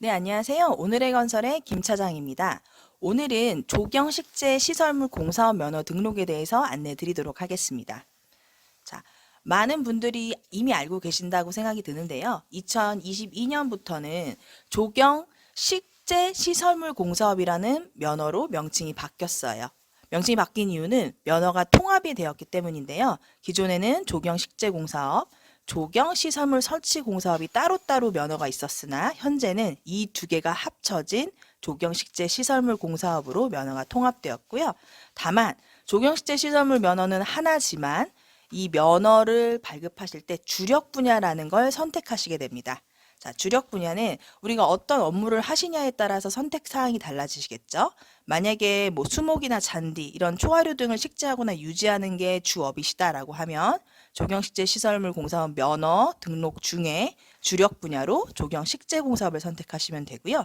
네, 안녕하세요. 오늘의 건설의 김 차장입니다. 오늘은 조경식재 시설물 공사업 면허 등록에 대해서 안내 드리도록 하겠습니다. 자, 많은 분들이 이미 알고 계신다고 생각이 드는데요. 2022년부터는 조경식재 시설물 공사업이라는 면허로 명칭이 바뀌었어요. 명칭이 바뀐 이유는 면허가 통합이 되었기 때문인데요. 기존에는 조경식재공사업, 조경시설물 설치공사업이 따로따로 면허가 있었으나 현재는 이 두 개가 합쳐진 조경식재시설물 공사업으로 면허가 통합되었고요. 다만 조경식재시설물 면허는 하나지만 이 면허를 발급하실 때 주력 분야라는 걸 선택하시게 됩니다. 자, 주력 분야는 우리가 어떤 업무를 하시냐에 따라서 선택 사항이 달라지시겠죠. 만약에 뭐 수목이나 잔디 이런 초화류 등을 식재하거나 유지하는 게 주업이시다라고 하면 조경식재시설물 공사업 면허 등록 중에 주력 분야로 조경식재공사업을 선택하시면 되고요.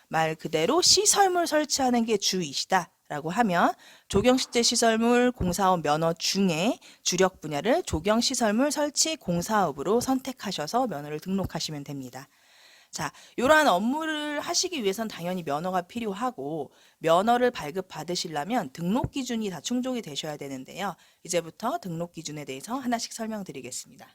말 그대로 시설물 설치하는 게 주이시다 라고 하면 조경식재시설물 공사업 면허 중에 주력 분야를 조경시설물 설치 공사업으로 선택하셔서 면허를 등록하시면 됩니다. 자, 이러한 업무를 하시기 위해선 당연히 면허가 필요하고 면허를 발급받으시려면 등록 기준이 다 충족이 되셔야 되는데요. 이제부터 등록 기준에 대해서 하나씩 설명드리겠습니다.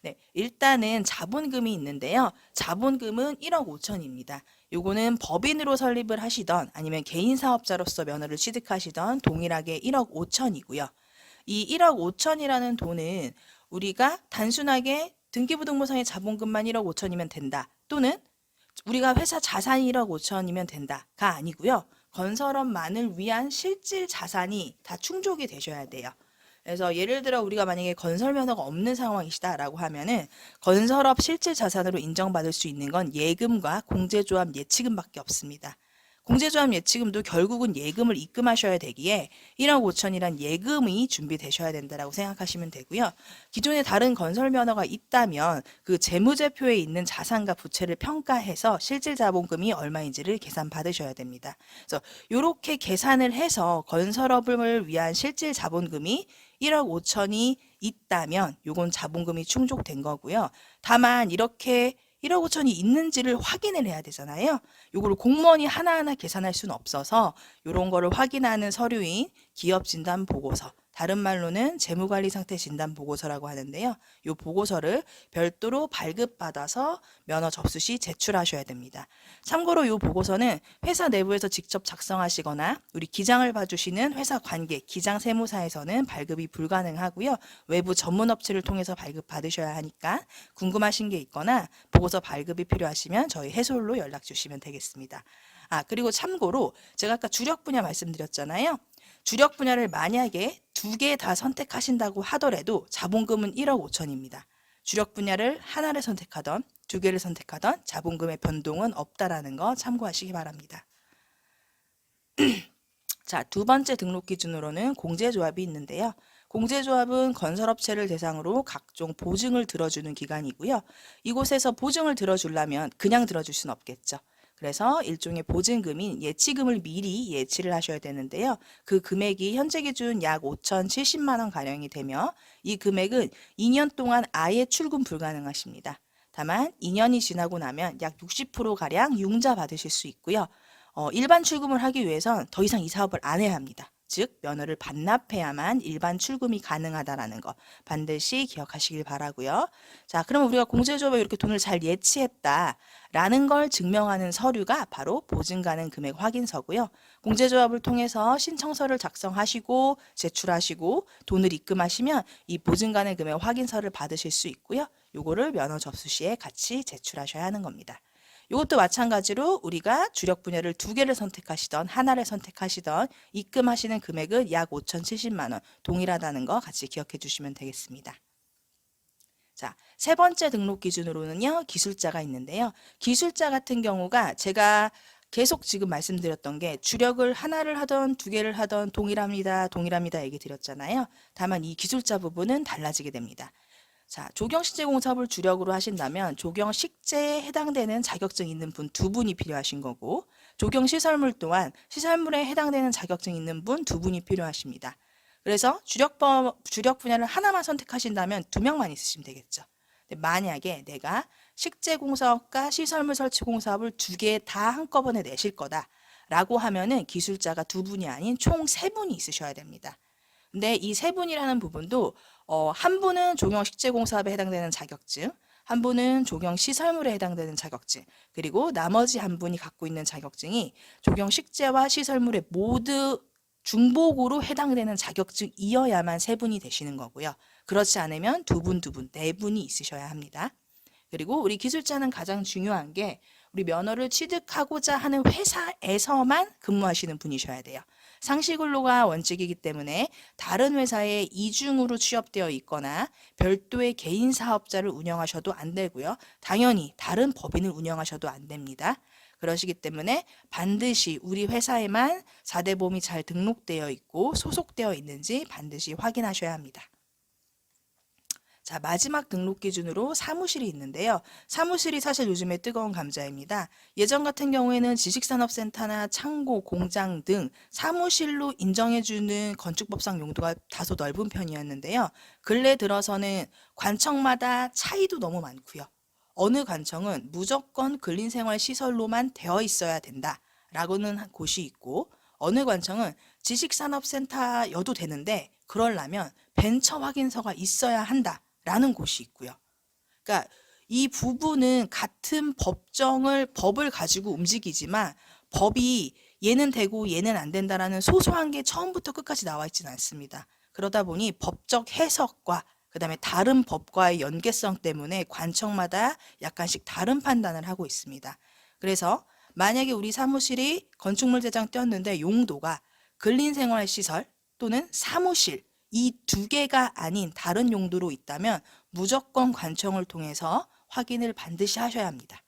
네, 일단은 자본금이 있는데요. 자본금은 1억 5천입니다. 요거는 법인으로 설립을 하시던 아니면 개인 사업자로서 면허를 취득하시던 동일하게 1억 5천이고요. 이 1억 5천이라는 돈은 우리가 단순하게 등기부등본상의 자본금만 1억 5천이면 된다. 또는 우리가 회사 자산이 1억 5천이면 된다가 아니고요. 건설업만을 위한 실질 자산이 다 충족이 되셔야 돼요. 그래서 예를 들어 우리가 만약에 건설 면허가 없는 상황이시다라고 하면은 건설업 실질 자산으로 인정받을 수 있는 건 예금과 공제조합 예치금밖에 없습니다. 공제조합 예치금도 결국은 예금을 입금하셔야 되기에 1억 5천이란 예금이 준비되셔야 된다라고 생각하시면 되고요. 기존에 다른 건설 면허가 있다면 그 재무제표에 있는 자산과 부채를 평가해서 실질 자본금이 얼마인지를 계산 받으셔야 됩니다. 그래서 이렇게 계산을 해서 건설업을 위한 실질 자본금이 1억 5천이 있다면 요건 자본금이 충족된 거고요. 다만 이렇게 1억 5천이 있는지를 확인을 해야 되잖아요. 요거를 공무원이 하나하나 계산할 수는 없어서 요런 거를 확인하는 서류인 기업진단보고서, 다른 말로는 재무관리상태진단보고서라고 하는데요. 요 보고서를 별도로 발급받아서 면허 접수 시 제출하셔야 됩니다. 참고로 요 보고서는 회사 내부에서 직접 작성하시거나 우리 기장을 봐주시는 회사 관계, 기장 세무사에서는 발급이 불가능하고요. 외부 전문업체를 통해서 발급받으셔야 하니까 궁금하신 게 있거나 보고서 발급이 필요하시면 저희 해솔로 연락 주시면 되겠습니다. 그리고 참고로 제가 아까 주력 분야 말씀드렸잖아요. 주력 분야를 만약에 두 개 다 선택하신다고 하더라도 자본금은 1억 5천입니다. 주력 분야를 하나를 선택하던 두 개를 선택하던 자본금의 변동은 없다라는 거 참고하시기 바랍니다. 자, 두 번째 등록 기준으로는 공제조합이 있는데요. 공제조합은 건설업체를 대상으로 각종 보증을 들어주는 기관이고요. 이곳에서 보증을 들어주려면 그냥 들어줄 수는 없겠죠. 그래서 일종의 보증금인 예치금을 미리 예치를 하셔야 되는데요. 그 금액이 현재 기준 약 5,070만 원 가량이 되며 이 금액은 2년 동안 아예 출금 불가능하십니다. 다만 2년이 지나고 나면 약 60%가량 융자 받으실 수 있고요. 일반 출금을 하기 위해선 더 이상 이 사업을 안 해야 합니다. 즉 면허를 반납해야만 일반 출금이 가능하다라는 거 반드시 기억하시길 바라고요. 자, 그러면 우리가 공제조합에 이렇게 돈을 잘 예치했다라는 걸 증명하는 서류가 바로 보증 가능 금액 확인서고요. 공제조합을 통해서 신청서를 작성하시고 제출하시고 돈을 입금하시면 이 보증 가능 금액 확인서를 받으실 수 있고요. 요거를 면허 접수 시에 같이 제출하셔야 하는 겁니다. 이것도 마찬가지로 우리가 주력 분야를 두 개를 선택하시던 하나를 선택하시던 입금하시는 금액은 약 5,070만 원 동일하다는 거 같이 기억해 주시면 되겠습니다. 자, 세 번째 등록 기준으로는요. 기술자가 있는데요. 기술자 같은 경우가 제가 계속 지금 말씀드렸던 게 주력을 하나를 하던 두 개를 하던 동일합니다 얘기 드렸잖아요. 다만 이 기술자 부분은 달라지게 됩니다. 자, 조경식재공사업을 주력으로 하신다면 조경식재에 해당되는 자격증 있는 분 두 분이 필요하신 거고 조경시설물 또한 시설물에 해당되는 자격증 있는 분 두 분이 필요하십니다. 그래서 주력 분야를 하나만 선택하신다면 두 명만 있으시면 되겠죠. 만약에 내가 식재공사업과 시설물 설치공사업을 두 개 다 한꺼번에 내실 거다라고 하면은 기술자가 두 분이 아닌 총 세 분이 있으셔야 됩니다. 근데 이 세 분이라는 부분도 한 분은 조경 식재공사업에 해당되는 자격증, 한 분은 조경 시설물에 해당되는 자격증, 그리고 나머지 한 분이 갖고 있는 자격증이 조경 식재와 시설물에 모두 중복으로 해당되는 자격증이어야만 세 분이 되시는 거고요. 그렇지 않으면 두 분, 네 분이 있으셔야 합니다. 그리고 우리 기술자는 가장 중요한 게 우리 면허를 취득하고자 하는 회사에서만 근무하시는 분이셔야 돼요. 상시근로가 원칙이기 때문에 다른 회사에 이중으로 취업되어 있거나 별도의 개인 사업자를 운영하셔도 안 되고요. 당연히 다른 법인을 운영하셔도 안 됩니다. 그러시기 때문에 반드시 우리 회사에만 4대 보험이 잘 등록되어 있고 소속되어 있는지 반드시 확인하셔야 합니다. 자, 마지막 등록 기준으로 사무실이 있는데요. 사무실이 사실 요즘에 뜨거운 감자입니다. 예전 같은 경우에는 지식산업센터나 창고, 공장 등 사무실로 인정해주는 건축법상 용도가 다소 넓은 편이었는데요. 근래 들어서는 관청마다 차이도 너무 많고요. 어느 관청은 무조건 근린생활시설로만 되어 있어야 된다라고는 곳이 있고, 어느 관청은 지식산업센터여도 되는데 그러려면 벤처 확인서가 있어야 한다라는 곳이 있고요. 그러니까 이 부분은 같은 법을 가지고 움직이지만 법이 얘는 되고 얘는 안 된다라는 소소한 게 처음부터 끝까지 나와 있지는 않습니다. 그러다 보니 법적 해석과 그다음에 다른 법과의 연계성 때문에 관청마다 약간씩 다른 판단을 하고 있습니다. 그래서 만약에 우리 사무실이 건축물 대장 띄었는데 용도가 근린생활시설 또는 사무실 이 두 개가 아닌 다른 용도로 있다면 무조건 관청을 통해서 확인을 반드시 하셔야 합니다.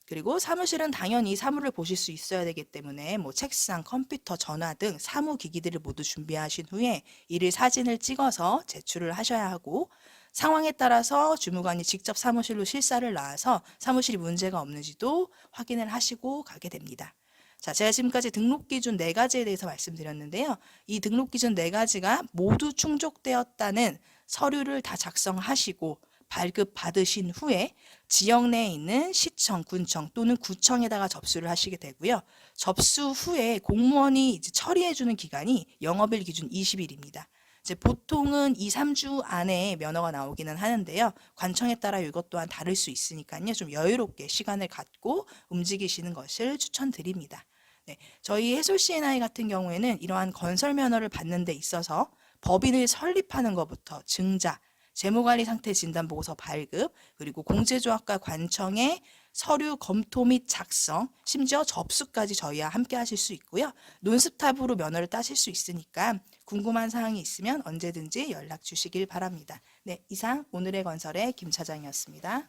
그리고 사무실은 당연히 사무를 보실 수 있어야 되기 때문에 뭐 책상, 컴퓨터, 전화 등 사무기기들을 모두 준비하신 후에 이를 사진을 찍어서 제출을 하셔야 하고, 상황에 따라서 주무관이 직접 사무실로 실사를 나와서 사무실이 문제가 없는지도 확인을 하시고 가게 됩니다. 자, 제가 지금까지 등록기준 4가지에 대해서 말씀드렸는데요. 이 등록기준 4가지가 모두 충족되었다는 서류를 다 작성하시고 발급 받으신 후에 지역 내에 있는 시청, 군청 또는 구청에다가 접수를 하시게 되고요. 접수 후에 공무원이 이제 처리해주는 기간이 영업일 기준 20일입니다. 이제 보통은 2, 3주 안에 면허가 나오기는 하는데요. 관청에 따라 이것 또한 다를 수 있으니까요. 좀 여유롭게 시간을 갖고 움직이시는 것을 추천드립니다. 네, 저희 해솔 C&I 같은 경우에는 이러한 건설 면허를 받는 데 있어서 법인을 설립하는 것부터 증자, 재무관리 상태 진단 보고서 발급, 그리고 공제조합과 관청의 서류 검토 및 작성, 심지어 접수까지 저희와 함께 하실 수 있고요. 논스톱으로 면허를 따실 수 있으니까 궁금한 사항이 있으면 언제든지 연락 주시길 바랍니다. 네, 이상 오늘의 건설의 김 차장이었습니다.